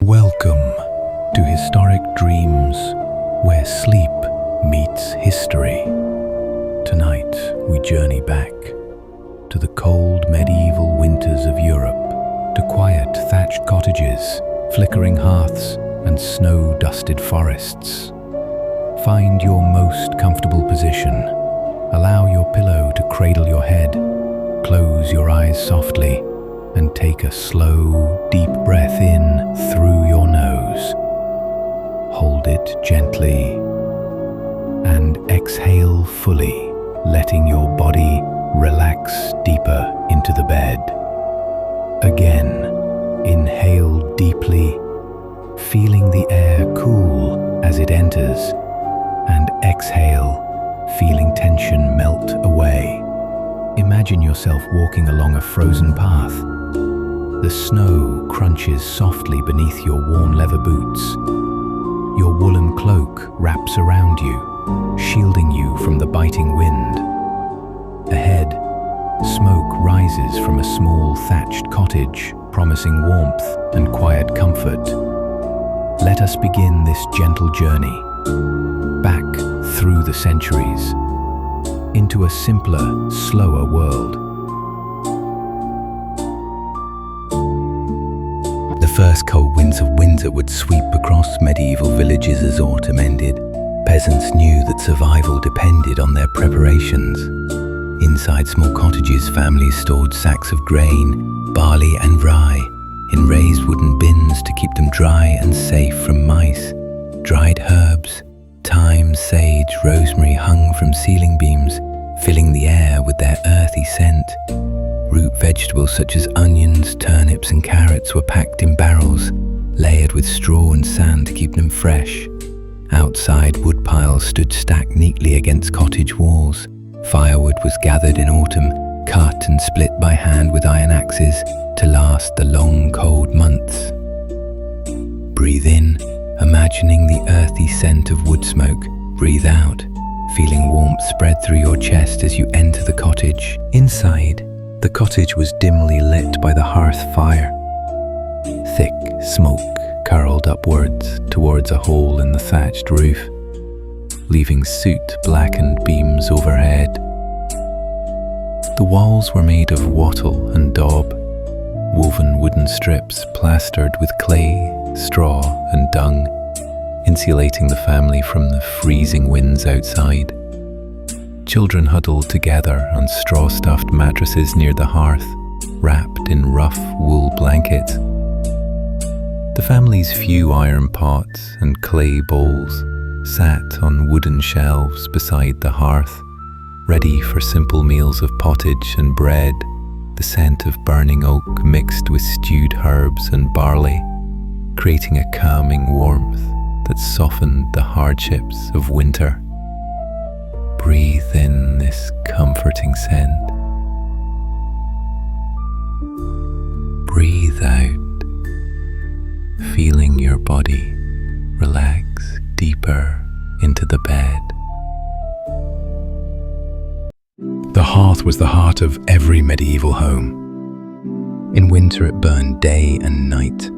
Welcome to Historic Dreams, where sleep meets history. Tonight, we journey back to the cold medieval winters of Europe, to quiet thatched cottages, flickering hearths, and snow-dusted forests. Find your most comfortable position. Allow your pillow to cradle your head. Close your eyes softly and take a slow, deep breath in through your nose. Hold it gently and exhale fully, letting your body relax deeper into the bed. Again, inhale deeply, feeling the air cool as it enters, and exhale, feeling tension melt away. Imagine yourself walking along a frozen path. The snow crunches softly beneath your worn leather boots. Your woolen cloak wraps around you, shielding you from the biting wind. Ahead, smoke rises from a small thatched cottage, promising warmth and quiet comfort. Let us begin this gentle journey, back through the centuries, into a simpler, slower world. The first cold winds of winter would sweep across medieval villages as autumn ended. Peasants knew that survival depended on their preparations. Inside small cottages, families stored sacks of grain, barley and rye in raised wooden bins to keep them dry and safe from mice. Dried herbs, thyme, sage, rosemary hung from ceiling beams, filling the air with their earthy scent. Root vegetables such as onions, turnips and carrots were packed in barrels, layered with straw and sand to keep them fresh. Outside, wood piles stood stacked neatly against cottage walls. Firewood was gathered in autumn, cut and split by hand with iron axes to last the long, cold months. Breathe in, imagining the earthy scent of wood smoke. Breathe out, feeling warmth spread through your chest as you enter the cottage. Inside, the cottage was dimly lit by the hearth fire. Thick smoke curled upwards towards a hole in the thatched roof, leaving soot-blackened beams overhead. The walls were made of wattle and daub, woven wooden strips plastered with clay, straw and dung, insulating the family from the freezing winds outside. Children huddled together on straw-stuffed mattresses near the hearth, wrapped in rough wool blankets. The family's few iron pots and clay bowls sat on wooden shelves beside the hearth, ready for simple meals of pottage and bread, the scent of burning oak mixed with stewed herbs and barley, creating a calming warmth that softened the hardships of winter. Breathe in this comforting scent. Breathe out, feeling your body relax deeper into the bed. The hearth was the heart of every medieval home. In winter it burned day and night,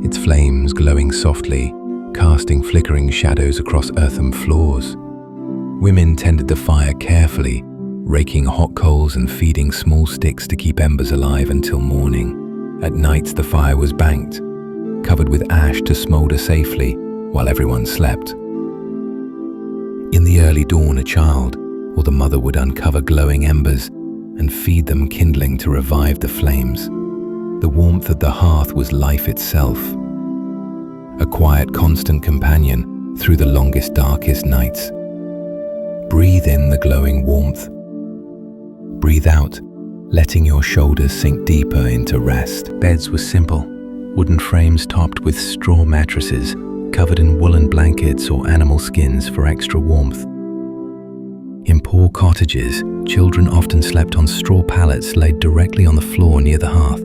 its flames glowing softly, casting flickering shadows across earthen floors. Women tended the fire carefully, raking hot coals and feeding small sticks to keep embers alive until morning. At nights the fire was banked, covered with ash to smolder safely while everyone slept. In the early dawn, a child or the mother would uncover glowing embers and feed them kindling to revive the flames. The warmth of the hearth was life itself, a quiet, constant companion through the longest, darkest nights. Breathe in the glowing warmth. Breathe out, letting your shoulders sink deeper into rest. Beds were simple, wooden frames topped with straw mattresses, covered in woolen blankets or animal skins for extra warmth. In poor cottages, children often slept on straw pallets laid directly on the floor near the hearth.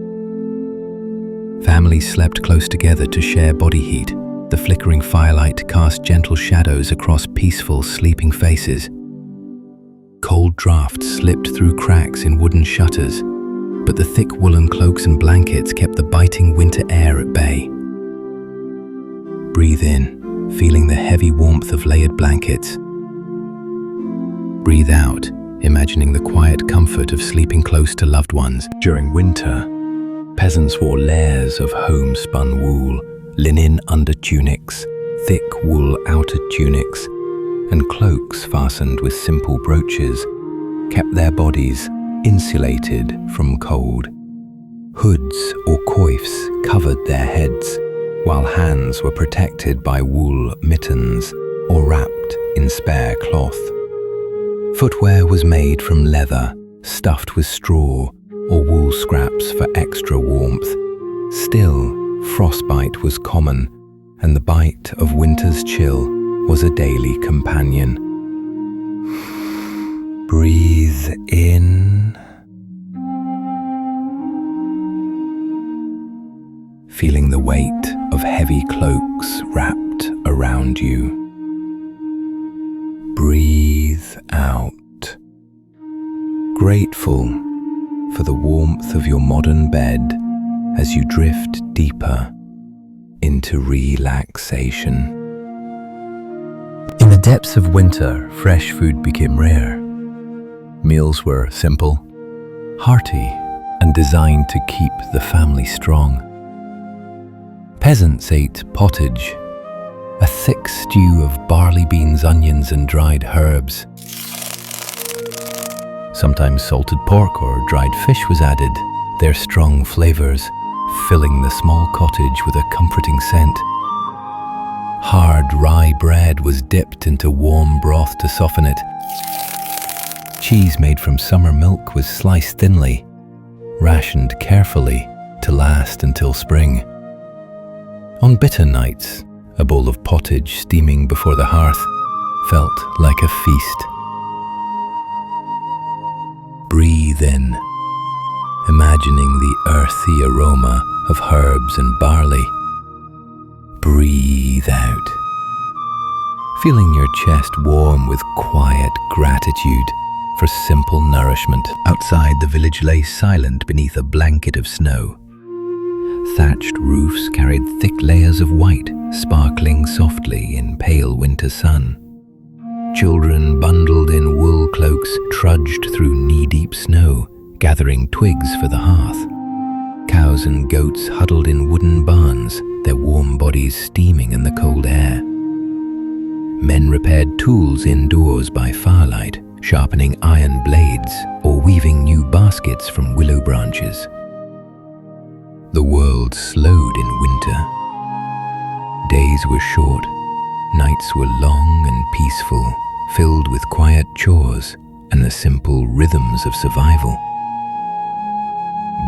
Families slept close together to share body heat. The flickering firelight cast gentle shadows across peaceful, sleeping faces. Cold drafts slipped through cracks in wooden shutters, but the thick woolen cloaks and blankets kept the biting winter air at bay. Breathe in, feeling the heavy warmth of layered blankets. Breathe out, imagining the quiet comfort of sleeping close to loved ones. During winter, peasants wore layers of homespun wool, linen under tunics, thick wool outer tunics, and cloaks fastened with simple brooches kept their bodies insulated from cold. Hoods or coifs covered their heads, while hands were protected by wool mittens or wrapped in spare cloth. Footwear was made from leather, stuffed with straw or wool scraps for extra warmth. Still, frostbite was common, and the bite of winter's chill was a daily companion. Breathe in, feeling the weight of heavy cloaks wrapped around you. Breathe out, grateful for the warmth of your modern bed as you drift deeper into relaxation. In the depths of winter, fresh food became rare. Meals were simple, hearty, and designed to keep the family strong. Peasants ate pottage, a thick stew of barley beans, onions, and dried herbs. Sometimes salted pork or dried fish was added, their strong flavors filling the small cottage with a comforting scent. Hard rye bread was dipped into warm broth to soften it. Cheese made from summer milk was sliced thinly, rationed carefully to last until spring. On bitter nights, a bowl of pottage steaming before the hearth felt like a feast. Breathe in, imagining the earthy aroma of herbs and barley. Breathe out, feeling your chest warm with quiet gratitude for simple nourishment. Outside, the village lay silent beneath a blanket of snow. Thatched roofs carried thick layers of white, sparkling softly in pale winter sun. Children bundled in wool cloaks trudged through knee-deep snow, gathering twigs for the hearth. Cows and goats huddled in wooden barns, their warm bodies steaming in the cold air. Men repaired tools indoors by firelight, sharpening iron blades or weaving new baskets from willow branches. The world slowed in winter. Days were short, nights were long and peaceful, filled with quiet chores and the simple rhythms of survival.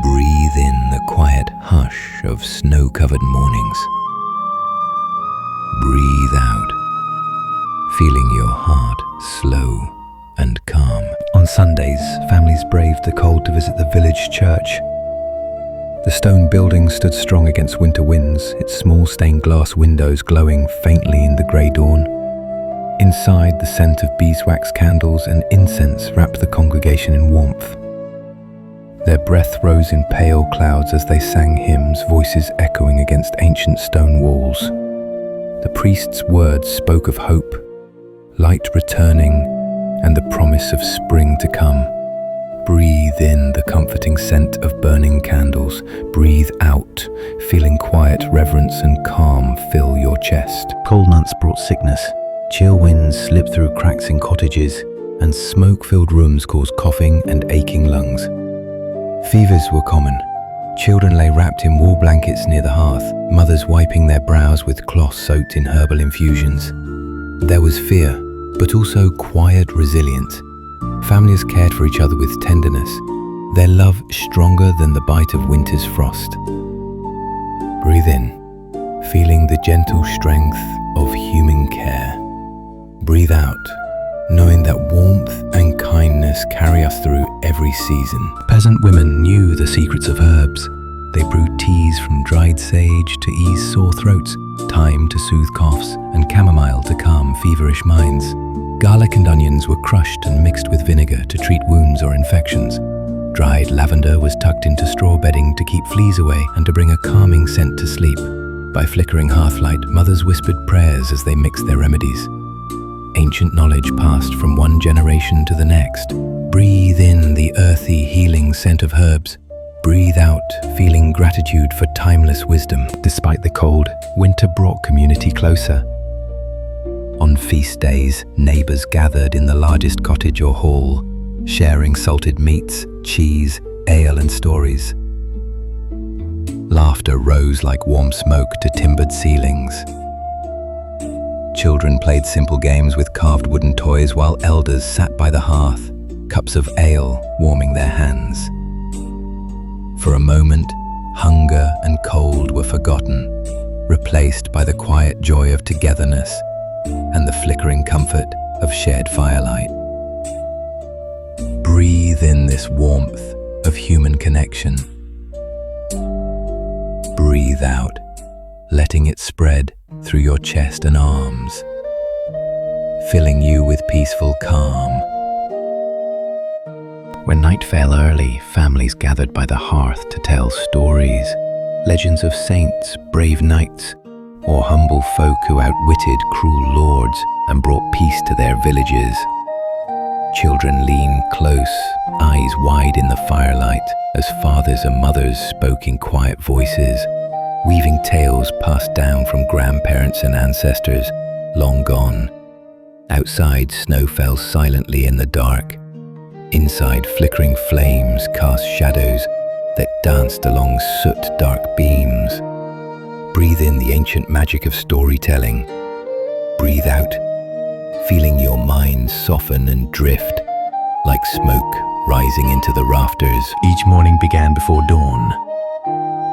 Breathe in the quiet hush of snow-covered mornings. Breathe out, feeling your heart slow and calm. On Sundays, families braved the cold to visit the village church. The stone building stood strong against winter winds, its small stained glass windows glowing faintly in the grey dawn. Inside, the scent of beeswax candles and incense wrapped the congregation in warmth. Their breath rose in pale clouds as they sang hymns, voices echoing against ancient stone walls. The priest's words spoke of hope, light returning, and the promise of spring to come. Breathe in the comforting scent of burning candles. Breathe out, feeling quiet reverence and calm fill your chest. Cold nights brought sickness. Chill winds slipped through cracks in cottages, and smoke-filled rooms caused coughing and aching lungs. Fevers were common. Children lay wrapped in wool blankets near the hearth, mothers wiping their brows with cloths soaked in herbal infusions. There was fear, but also quiet resilience. Families cared for each other with tenderness, their love stronger than the bite of winter's frost. Breathe in, feeling the gentle strength of human care. Breathe out, knowing that warmth and kindness carry us through every season. Peasant women knew the secrets of herbs. They brewed teas from dried sage to ease sore throats, thyme to soothe coughs, and chamomile to calm feverish minds. Garlic and onions were crushed and mixed with vinegar to treat wounds or infections. Dried lavender was tucked into straw bedding to keep fleas away and to bring a calming scent to sleep. By flickering hearthlight, mothers whispered prayers as they mixed their remedies. Ancient knowledge passed from one generation to the next. Breathe in the earthy, healing scent of herbs. Breathe out, feeling gratitude for timeless wisdom. Despite the cold, winter brought community closer. On feast days, neighbors gathered in the largest cottage or hall, sharing salted meats, cheese, ale and stories. Laughter rose like warm smoke to timbered ceilings. Children played simple games with carved wooden toys while elders sat by the hearth, cups of ale warming their hands. For a moment, hunger and cold were forgotten, replaced by the quiet joy of togetherness and the flickering comfort of shared firelight. Breathe in this warmth of human connection. Breathe out, letting it spread through your chest and arms, filling you with peaceful calm. When night fell early, families gathered by the hearth to tell stories, legends of saints, brave knights, or humble folk who outwitted cruel lords and brought peace to their villages. Children leaned close, eyes wide in the firelight, as fathers and mothers spoke in quiet voices, weaving tales passed down from grandparents and ancestors long gone. Outside, snow fell silently in the dark. Inside, flickering flames cast shadows that danced along soot-dark beams. Breathe in the ancient magic of storytelling. Breathe out, feeling your mind soften and drift like smoke rising into the rafters. Each morning began before dawn.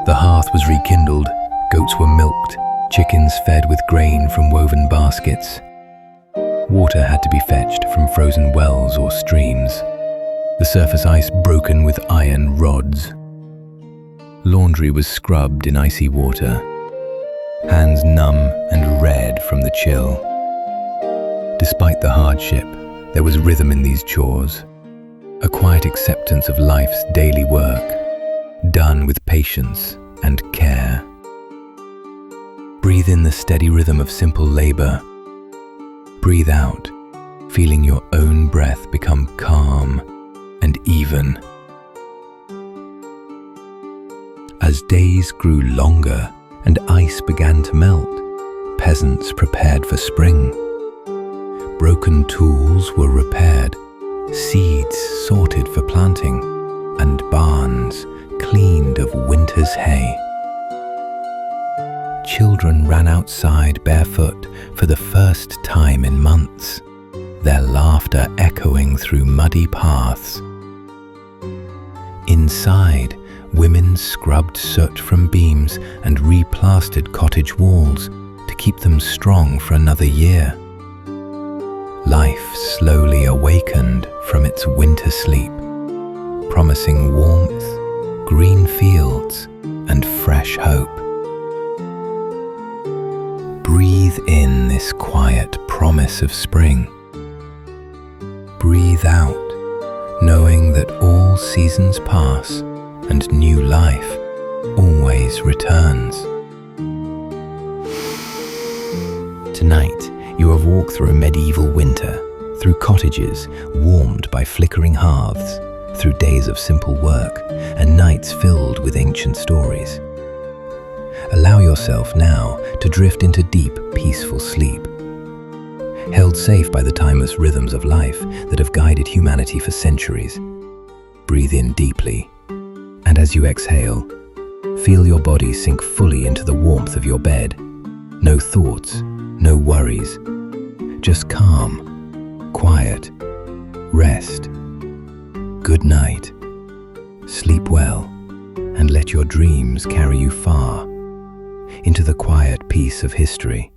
The hearth was rekindled, goats were milked, chickens fed with grain from woven baskets. Water had to be fetched from frozen wells or streams, the surface ice broken with iron rods. Laundry was scrubbed in icy water, hands numb and red from the chill. Despite the hardship, there was rhythm in these chores, a quiet acceptance of life's daily work, done with patience and care. Breathe in the steady rhythm of simple labor. Breathe out, feeling your own breath become calm and even. As days grew longer and ice began to melt, peasants prepared for spring. Broken tools were repaired, seeds sorted for planting, and barns cleaned of winter's hay. Children ran outside barefoot for the first time in months, their laughter echoing through muddy paths. Inside, women scrubbed soot from beams and replastered cottage walls to keep them strong for another year. Life slowly awakened from its winter sleep, promising warmth, green fields, and fresh hope. Breathe in this quiet promise of spring. Breathe out, knowing that all seasons pass and new life always returns. Tonight, you have walked through a medieval winter, through cottages warmed by flickering hearths, through days of simple work and nights filled with ancient stories. Allow yourself now to drift into deep, peaceful sleep, held safe by the timeless rhythms of life that have guided humanity for centuries. Breathe in deeply, and as you exhale, feel your body sink fully into the warmth of your bed. No thoughts, no worries, just calm, quiet, rest. Good night. Sleep well, and let your dreams carry you far into the quiet peace of history.